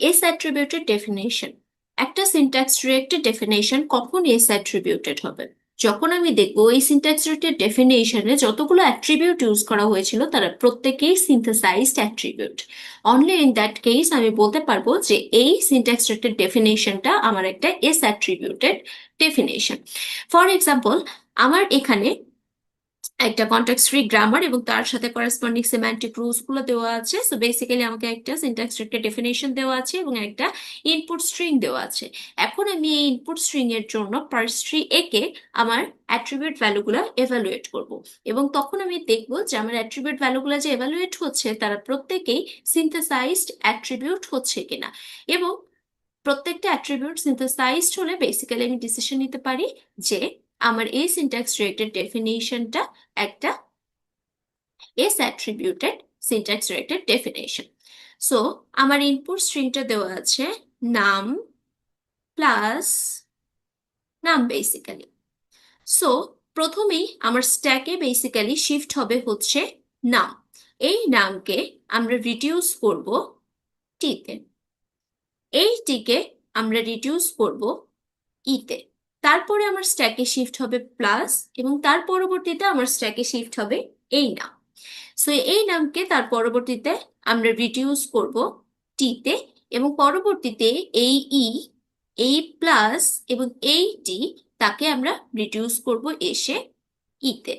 S attributed definition, একটা syntax directed definition কখন S attributed হবে? যখন আমি দেখবো এই সিনট্যাক্স ডিরেক্টেড ডেফিনেশনে যতগুলো অ্যাট্রিবিউট ইউজ করা হয়েছিল তারা প্রত্যেকেই synthesised attribute. Only in that case আমি বলতে পারবো যে এই সিনট্যাক্স ডিরেক্টেড ডেফিনেশনটা আমার একটা S attributed definition. For example, আমার এখানে একটা কনটেক্সট ফ্রি গ্রামার এবং তার সাথে করেসপন্ডিং সিম্যান্টিক রুলস গুলো দেওয়া আছে। সো বেসিক্যালি আমাকে একটা সিনট্যাক্স একটা ডেফিনেশন দেওয়া আছে এবং একটা ইনপুট স্ট্রিং দেওয়া আছে। এখন আমি এই ইনপুট স্ট্রিং এর জন্য পার্সট্রি এ কে আমার অ্যাট্রিবিউট ভ্যালুগুলো এভালুয়েট করব, এবং তখন আমি দেখব যে আমার অ্যাট্রিবিউট ভ্যালুগুলো যে এভালুয়েট হচ্ছে তারা প্রত্যেকেই সিনথেসাইজড অ্যাট্রিবিউট হচ্ছে কিনা। এবং প্রত্যেকটা অ্যাট্রিবিউট সিনথেসাইজড হলে বেসিক্যালি আমি ডিসিশন নিতে পারি যে আমার এই সিনট্যাক্স ডিরেক্টেড ডেফিনেশনটা একটা S attributed syntax directed definition. So আমার ইনপুট স্ট্রিংটা দেওয়া আছে নাম প্লাস নাম বেসিক্যালি। সো প্রথমেই আমার স্ট্যাকে বেসিক্যালি শিফট হবে হচ্ছে নাম। এই নামকে আমরা রিডিউস করব টিতে, এই টিকে আমরা রিডিউস করব ইতে। তারপরে আমার স্ট্যাকে শিফট হবে প্লাস, এবং তার পরবর্তীতে আমার স্ট্যাকে শিফট হবে এই নাম। সো এই নামকে তার পরবর্তীতে আমরা রিডিউস করব টিতে, এবং পরবর্তীতে এই এই প্লাস এবং এই টি তাকে আমরা রিডিউস করব এসে ইতে।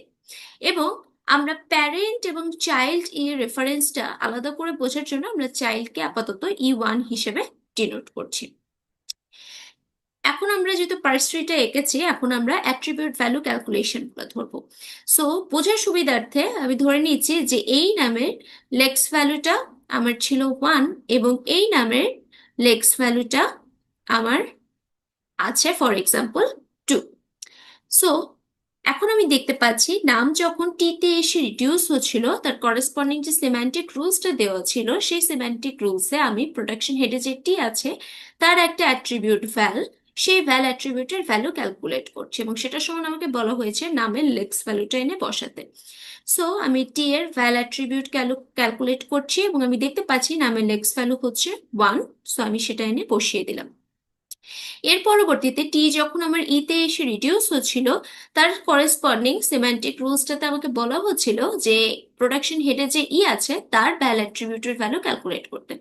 এবং আমরা প্যারেন্ট এবং চাইল্ড এর রেফারেন্সটা আলাদা করে বোঝার জন্য আমরা চাইল্ডকে আপাতত E1 হিসেবে ডিনোট করছি। এখন আমরা যেহেতু পার্সট্রিটা এঁকেছি, এখন আমরা অ্যাট্রিবিউট ভ্যালু ক্যালকুলেশন গুলো ধরবো। সো বোঝার সুবিধার্থে আমি ধরে নিচ্ছি যে এই নামের লেক্স ভ্যালুটা আমার ছিল 1 এবং এই নামের লেক্স ভ্যালুটা আমার আছে ফর এক্সাম্পল 2। সো এখন আমি দেখতে পাচ্ছি নাম যখন টিতে এসে রিডিউস হচ্ছিল তার করেসপন্ডিং যে সিম্যান্টিক রুলসটা দেওয়া ছিল সেই সিম্যান্টিক রুলসে আমি প্রোডাকশন হেডে যে টি আছে তার একটা অ্যাট্রিবিউট ভ্যাল, সেই ভ্যাল অ্যাট্রিবিউটের ভ্যালু ক্যালকুলেট করছে, এবং সেটার সময় আমাকে বলা হয়েছে নামের লেক্স ভ্যালুটা এনে বসাতে। সো আমি টি এর ভ্যাল অ্যাট্রিবিউট ক্যালকুলেট করছি এবং আমি দেখতে পাচ্ছি নামের লেক্স ভ্যালু হচ্ছে 1। সো আমি সেটা এনে বসিয়ে দিলাম। এর পরবর্তীতে টি যখন আমার ইতে এসে রিডিউস হচ্ছিল তার করেসপন্ডিং সিম্যান্টিক রুলসটাতে আমাকে বলা হচ্ছিল যে প্রোডাকশন হেডে যে ই আছে তার ভ্যাল অ্যাট্রিবিউটের ভ্যালু ক্যালকুলেট করতে।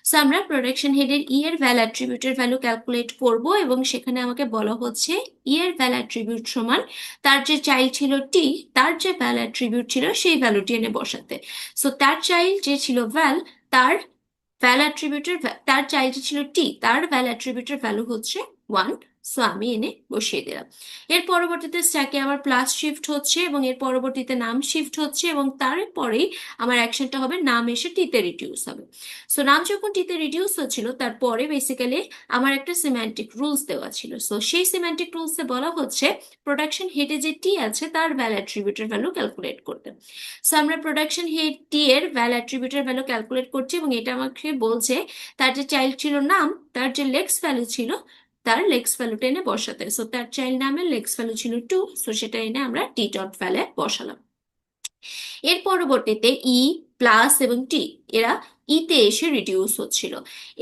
সো আমরা প্রোডাকশন হেডের ই এর ভ্যাল অ্যাট্রিবিউটের ভ্যালু ক্যালকুলেট করব, এবং সেখানে আমাকে বলা হচ্ছে ই এর ভ্যাল অ্যাট্রিবিউট সমান তার যে চাইল্ড ছিল টি, তার যে ভ্যাল অ্যাট্রিবিউট ছিল সেই ভ্যালুটি এনে বসাতে। সো তার চাইল্ড যে ছিল ভ্যাল, তার ভ্যাল অ্যাট্রিবিউটের তার চাইল্ড ছিল টি, তার ভ্যাল অ্যাট্রিবিউটের ভ্যালু হচ্ছে 1। সো আমি এনে বসিয়ে দিলাম। এর পরবর্তীতে স্ট্যাকে আবার প্লাস শিফট হচ্ছে এবং এর পরবর্তীতে নাম শিফট হচ্ছে, এবং তারপরেই আমার অ্যাকশনটা হবে নাম এসে টিতে রিডিউস হবে। সো নাম যখন টিতে রিডিউস হচ্ছিল তারপরে বেসিক্যালি আমার একটা সিম্যান্টিক রুলস দেওয়া ছিল। সো সেই সিম্যান্টিক রুলসে বলা হচ্ছে প্রোডাকশন হেডে যে টি আছে তার ভ্যাল অ্যাট্রিবিউটের ভ্যালু ক্যালকুলেট করতে। সো আমরা প্রোডাকশন হেড টি এর ভ্যাল অ্যাট্রিবিউটের ভ্যালু ক্যালকুলেট করছি, এবং এটা আমাকে বলছে তার যে চাইল্ড ছিল নাম, তার যে লেক্স ভ্যালু ছিল তার লেক্স ভ্যালুটা এনে বসাতে। সো তার চাইল্ড নামের লেক্স ভ্যালু ছিল 2। সো সেটা এনে আমরা টি ডট ভ্যালে বসালাম। এর পরবর্তীতে ই প্লাস এবং টি এরা ইতে এসে রিডিউস হচ্ছিল,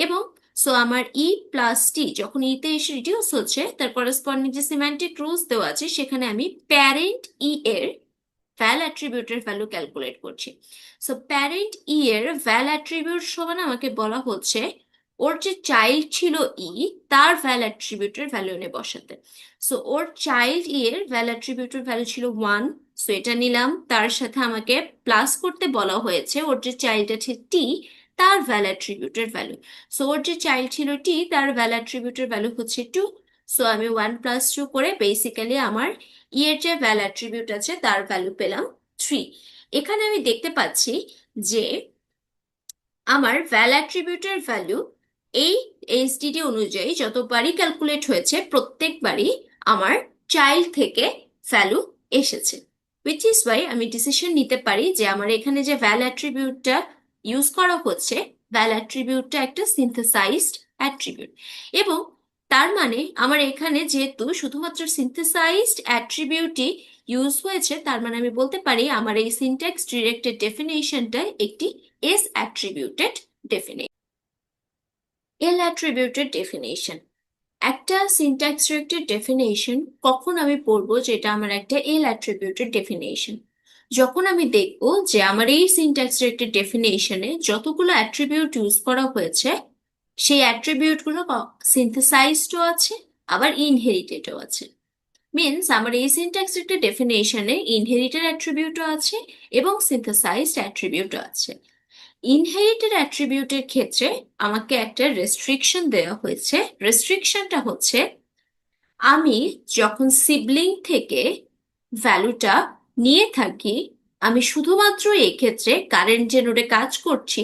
এবং সো আমার ই প্লাস টি যখন ইতে এসে রিডিউস হচ্ছে তার করেসপন্ডিং যে সিম্যান্টিক রুলস দেওয়া আছে সেখানে আমি প্যারেন্ট ই এর ভ্যাল অ্যাট্রিবিউটের ভ্যালু ক্যালকুলেট করছি। সো প্যারেন্ট ই এর ভ্যাল অ্যাট্রিবিউট সমান আমাকে বলা হচ্ছে ওর যে চাইল্ড ছিল ই, তার ভ্যাল অ্যাট্রিবিউটের ভ্যালু এনে বসাতে। সো ওর চাইল্ড ই এর ভ্যাল অ্যাট্রিবিউটের ভ্যালু ছিল 1। সো এটা নিলাম, তার সাথে আমাকে প্লাস করতে বলা হয়েছে ওর যে চাইল্ড আছে টি, তার ভ্যাল অ্যাট্রিবিউটের ভ্যালু। সো ওর যে চাইল্ড ছিল টি, তার ভ্যাল অ্যাট্রিবিউটের ভ্যালু হচ্ছে 2। সো আমি 1 + 2 করে বেসিক্যালি আমার ই এর যে ভ্যাল অ্যাট্রিবিউট আছে তার ভ্যালু পেলাম 3। এখানে আমি দেখতে পাচ্ছি যে আমার ভ্যাল অ্যাট্রিবিউটের ভ্যালু এই এইচডিডি অনুযায়ী যতবারই ক্যালকুলেট হয়েছে প্রত্যেকবারই আমার চাইল্ড থেকে ভ্যালু এসেছে, উইচ ইজ ওয়াই আমি ডিসিশন নিতে পারি যে আমার এখানে যে ভ্যাল অ্যাট্রিবিউটটা ইউজ করা হচ্ছে ভ্যাল অ্যাট্রিবিউটটা একটা সিনথেসাইজড অ্যাট্রিবিউট। এবং তার মানে আমার এখানে যেহেতু শুধুমাত্র সিনথেসাইজড অ্যাট্রিবিউটই ইউজ হয়েছে, তার মানে আমি বলতে পারি আমার এই সিনট্যাক্স ডিরেক্টেড ডেফিনেশনটা একটি এস অ্যাট্রিবিউটেড ডেফিনেশন। এল অ্যাট্রিবিউটের ডেফিনেশন। একটা সিনট্যাক্স রিলেটেড ডেফিনেশন কখন আমি পড়বো যেটা আমার একটা এল অ্যাট্রিবিউটের ডেফিনেশন? যখন আমি দেখবো যে আমার এই সিনট্যাক্স রিলেটেড ডেফিনেশনে যতগুলো অ্যাট্রিবিউট ইউজ করা হয়েছে সেই অ্যাট্রিবিউটগুলো সিনথেসাইজডও আছে, আবার ইনহেরিটেডও আছে। মিনস আমার এই সিনট্যাক্স রিলেটেড ডেফিনেশনে ইনহেরিটেড অ্যাট্রিবিউটও আছে এবং সিনথেসাইজড অ্যাট্রিবিউটও আছে। ইনহেরিটেড অ্যাট্রিবিউটের ক্ষেত্রে আমাকে একটা রেস্ট্রিকশন দেওয়া হয়েছে। রেস্ট্রিকশনটা হচ্ছে আমি যখন সিবলিং থেকে ভ্যালুটা নিয়ে থাকি, আমি শুধুমাত্র এক্ষেত্রে কারেন্ট যে নোডে কাজ করছি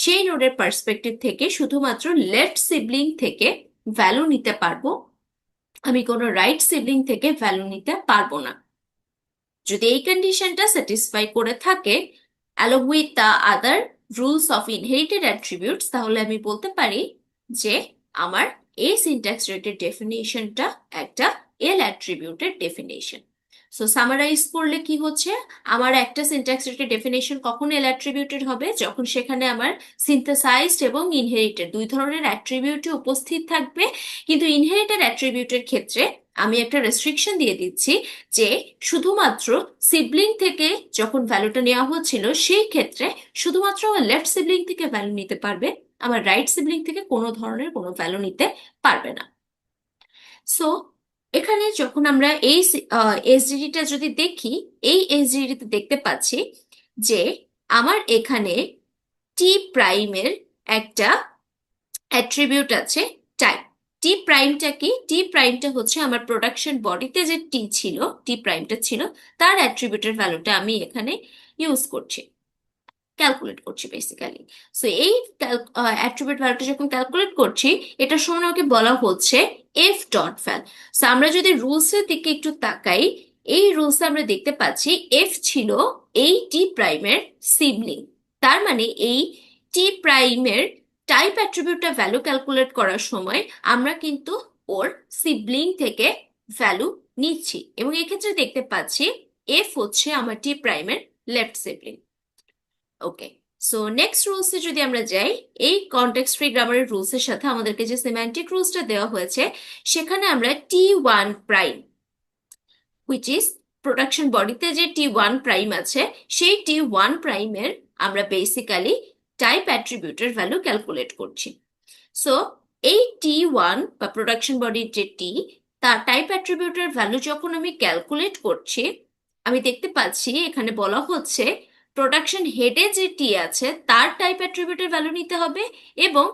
সেই নোডের পার্সপেক্টিভ থেকে শুধুমাত্র লেফট সিবলিং থেকে ভ্যালু নিতে পারবো, আমি কোনো রাইট সিবলিং থেকে ভ্যালু নিতে পারবো না। যদি এই কন্ডিশনটা স্যাটিসফাই করে থাকে along with the other rules of inherited attributes, তাহলে আমি বলতে পারি যে আমার এই সিনট্যাক্স রিলেটেড ডেফিনেশনটা একটা এল অ্যাট্রিবিউটের ডেফিনেশন। সো সামারাইজ করলে কি হচ্ছে, আমার একটা সিনট্যাক্স রিলেটেড ডেফিনেশন কখন এল অ্যাট্রিবিউটেড হবে? যখন সেখানে আমার সিনথেসাইজড এবং ইনহেরিটেড দুই ধরনের অ্যাট্রিবিউটই উপস্থিত থাকবে। কিন্তু ইনহেরিটেড অ্যাট্রিবিউটের ক্ষেত্রে আমি একটা রেস্ট্রিকশন দিয়ে দিচ্ছি যে শুধুমাত্র সিবলিং থেকে যখন ভ্যালুটা নেওয়া হচ্ছিল সেই ক্ষেত্রে শুধুমাত্র আমার লেফট সিবলিং থেকে ভ্যালু নিতে পারবে, আমার রাইট সিবলিং থেকে কোনো ধরনের কোনো ভ্যালু নিতে পারবে না। সো এখানে যখন আমরা এই এসডিডিটা যদি দেখি, এই এসডিডিতে দেখতে পাচ্ছি যে আমার এখানে টি প্রাইমের একটা অ্যাট্রিবিউট আছে টাইপ। টি প্রাইমটা কি? টি প্রাইমটা হচ্ছে আমার প্রোডাকশন বডিতে যে টি ছিল, টি প্রাইমটা ছিল, তার অ্যাট্রিবিউটের ভ্যালুটা আমি এখানে ইউজ করছি, ক্যালকুলেট করছি বেসিক্যালি। সো এই অ্যাট্রিবিউট ভ্যালুটা যখন ক্যালকুলেট করছি, এটার সময় ওকে বলা হচ্ছে এফ ডট ভ্যাল। সো আমরা যদি রুলসের দিকে একটু তাকাই, এই রুলসে আমরা দেখতে পাচ্ছি এফ ছিল এই টি প্রাইমের সিবলিং। তার মানে এই টি প্রাইমের টাইপ অ্যাট্রিবিউটটা ভ্যালু ক্যালকুলেট করার সময় আমরা কিন্তু ওর সিবলিং থেকে ভ্যালু নিচ্ছি, এবং এক্ষেত্রে দেখতে পাচ্ছি এফ হচ্ছে আমার টি প্রাইমের লেফট সিবলিং। ওকে, সো নেক্সট রুলসে যদি আমরা যাই, এই কনটেক্সট ফ্রি গ্রামারের রুলসের সাথে আমাদেরকে যে সিম্যান্টিক রুলসটা দেওয়া হয়েছে সেখানে আমরা T one prime, which is production বডিতে যে টি ওয়ান প্রাইম আছে, সেই টি ওয়ান প্রাইমের আমরা বেসিক্যালি টাইপ অ্যাট্রিবিউটের ভ্যালু ক্যালকুলেট করছি। সো এই টি ওয়ান বা প্রোডাকশন বডির যে টি, তার টাইপ অ্যাট্রিবিউটের ভ্যালু যখন আমি ক্যালকুলেট করছি, আমি দেখতে পাচ্ছি এখানে বলা হচ্ছে প্রোডাকশন হেডে যে টি আছে তার টাইপ অ্যাট্রিবিউটের ভ্যালু নিতে হবে, এবং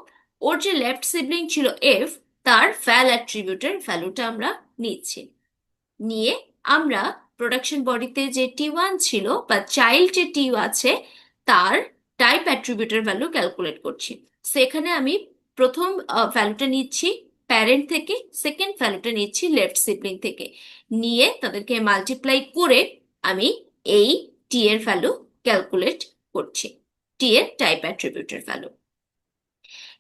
ওর যে লেফট সিবলিং ছিল এফ, তার ভ্যাল অ্যাট্রিবিউটের ভ্যালুটা আমরা নিচ্ছি। নিয়ে আমরা প্রোডাকশন বডিতে যে টি ওয়ান ছিল বা চাইল্ড যে টি আছে তার টাইপ অ্যাট্রিবিউটের ভ্যালু ক্যালকুলেট করছি। সেখানে আমি প্রথম ভ্যালুটা নিচ্ছি প্যারেন্ট থেকে, সেকেন্ড ভ্যালুটা নিচ্ছি লেফট সিবলিং থেকে, নিয়ে তাদেরকে মাল্টিপ্লাই করে আমি এই টি এর ভ্যালু ক্যালকুলেট করছি, টি এর টাইপ অ্যাট্রিবিউটের ভ্যালু।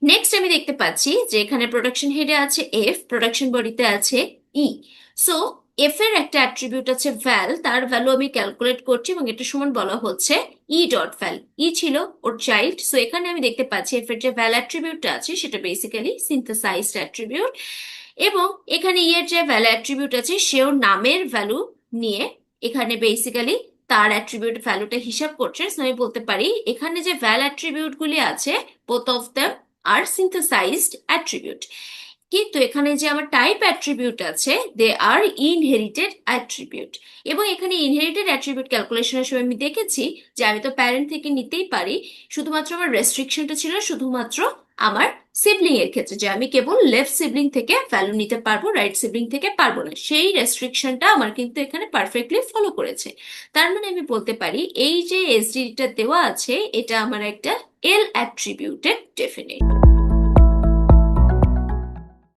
নেক্সট আমি দেখতে পাচ্ছি যে এখানে প্রোডাকশন হেডে আছে এফ, প্রোডাকশন বডিতে আছে ই। সো এফ এর একটা অ্যাট্রিবিউট আছে ভ্যাল, তার ভ্যালু আমি ক্যালকুলেট করছি এবং এটা সমান বলা হচ্ছে ই ডট ভ্যাল। ই ছিল ওর চাইল্ড, সো এখানে আমি দেখতে পাচ্ছি এফ এর যে ভ্যাল অ্যাট্রিবিউটটা আছে সেটা বেসিক্যালি সিনথেসাইজড অ্যাট্রিবিউট, এবং এখানে ই এর যে ভ্যাল অ্যাট্রিবিউট আছে সে ওর নামের ভ্যালু নিয়ে এখানে বেসিক্যালি তার অ্যাট্রিবিউট ভ্যালুটা হিসাব করছে। সো আমি বলতে পারি এখানে যে ভ্যাল অ্যাট্রিবিউট গুলি আছে both of them are synthesized attribute, কিন্তু এখানে যে আমার টাইপ অ্যাট্রিবিউট আছে দে আর ইনহেরিটেড অ্যাট্রিবিউট। এবং এখানে ইনহেরিটেড অ্যাট্রিবিউট ক্যালকুলেশনের সময় আমি দেখেছি যে আমি তো প্যারেন্ট থেকে নিতেই পারি, শুধুমাত্র আমার রেস্ট্রিকশনটা ছিল শুধুমাত্র আমার সিবলিং এর ক্ষেত্রে, যে আমি কেবল লেফট সিবলিং থেকে ভ্যালু নিতে পারবো, রাইট সিবলিং থেকে পারবো না। সেই রেস্ট্রিকশনটা আমার কিন্তু এখানে পারফেক্টলি ফলো করেছে। তার মানে আমি বলতে পারি এই যে এসডিটা দেওয়া আছে এটা আমার একটা এল অ্যাট্রিবিউটেড ডেফিনেট।